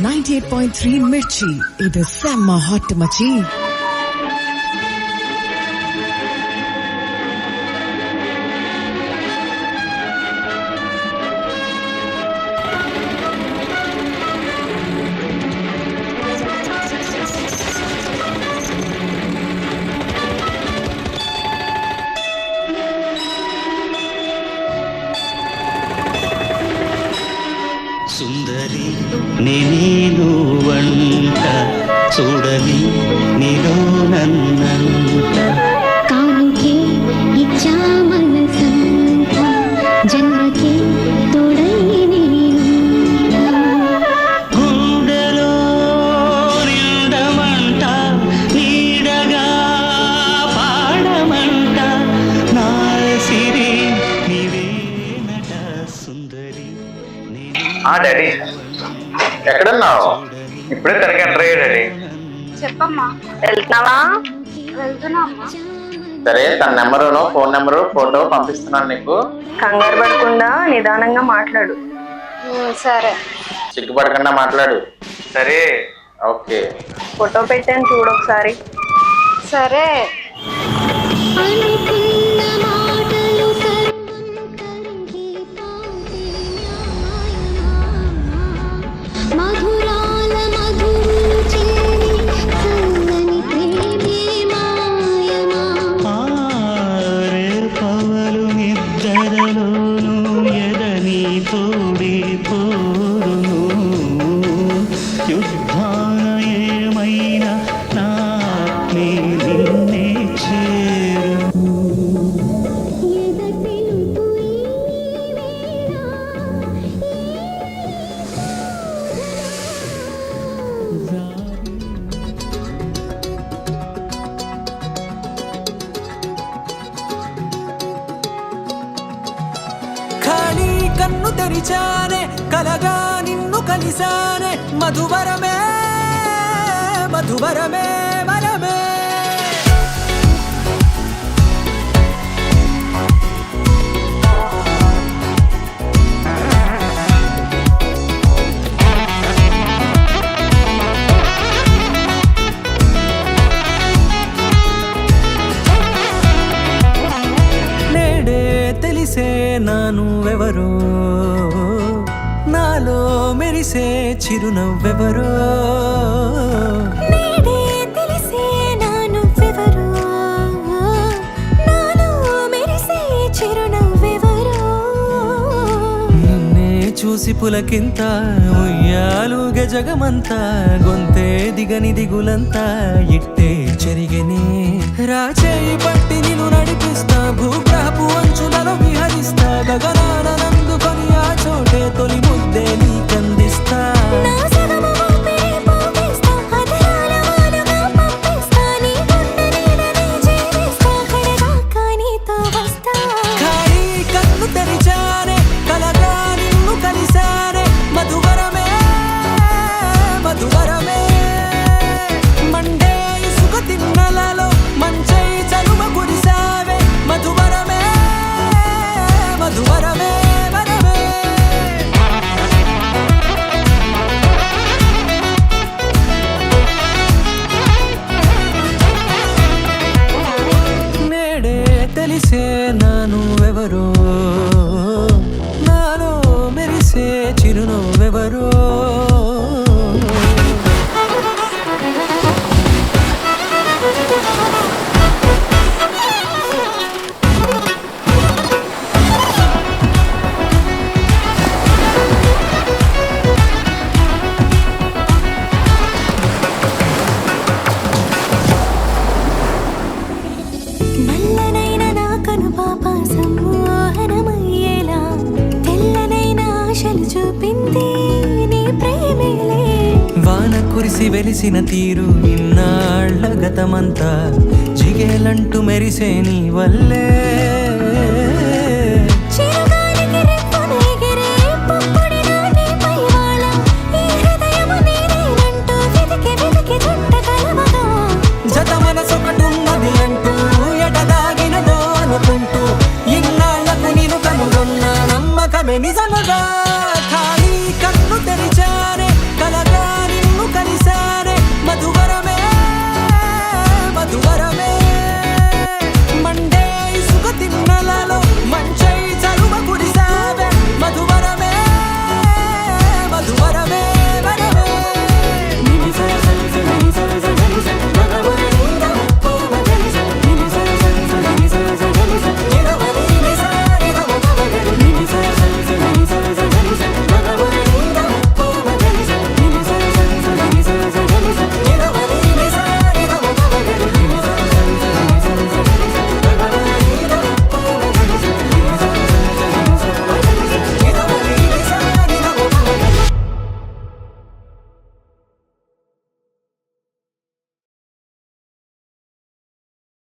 98.3 మిర్చి. ఇది సెమ్మ హాట్ మచి. సుందరి నేను వంట చూడని నీలో నన్నంట కానుకే ఇచ్చా మనసంత జన్మకే తోడై గుండెలో నిండమంట నీడగా పాడమంట నా సిరి నీవేనట సుందరి డాడీ ఎక్కడున్నావు? ఇప్పుడే తనకి ఎంటర్ అయ్యా డాడీ. చెప్పమ్మా. వెళ్తున్నావా? వెళ్తున్నా అమ్మా. సరే, తన నెంబరు ఫోన్ నెంబరు ఫోటో పంపిస్తున్నాను నీకు. కంగారు పడకుండా నిదానంగా మాట్లాడు. సరే. సిగ్గుపడకుండా మాట్లాడు. సరే, ఓకే. ఫోటో పెట్టాను చూడు ఒకసారి. సరే. తోడి పోరును యుద్ధాన ఏమైనా నా నిన్నే చేరు. కన్ను తెరిచానే కలగా నిన్ను కలిసానే మధువరమే మధువరమే వరమే నేడే తెలిసే నానువెవరో నాలో మెరిసే చిరునవ్వెవరో నేడే తెలిసే నానువెవరో నాలో మెరిసే చిరునవ్వెవరో నిన్నే చూసి పులకింత ఉయ్యాలుగ జగమంతా గొంతే దిగని దిగులంతా ఇట్టే చెరిగనే రాచేయి పట్టి నిన్ను నడిపిస్తా భూగ్రహపు అంచులలో విహరిస్తా గగనాన నందుకొని ఆ చోటే తొలి ముద్దే నీకందిస్తా ఖాళీ కన్ను తెరిచానే కలగా నిన్ను కలిసానే మధువరమే మధువరమే మండే ఇసుక తిన్నలలో మంచై చలువ కురిసావే మధువరమే మధువరమే వరమే నేడే తెలిసే నానువెవరో నాలో మెరిసే చిరునవ్వెవరో నల్లనైన నా కనుపాప సమ్మోహనమయ్యేలా తెల్లనైన ఆశలు చూపింది నీ ప్రేమేలే వాన కురిసి వెలిసిన తీరు ఇన్నాళ్ల గతమంతా జిగేలంటూ మెరిసే నీ వల్లే చిరుగాలికి రెప్పను ఎగిరే పుప్పొడిన నీపై వాళ ఈ హృదయము నీదేనంటూ వెతికి వెతికి చుట్ట కలవగా జత మనసొకటున్నది అంటూ ఎటదాగినదో అనుకుంటూ ఇన్నాళ్లకు నేను కనుగొన్న నమ్మకమే నిజముగా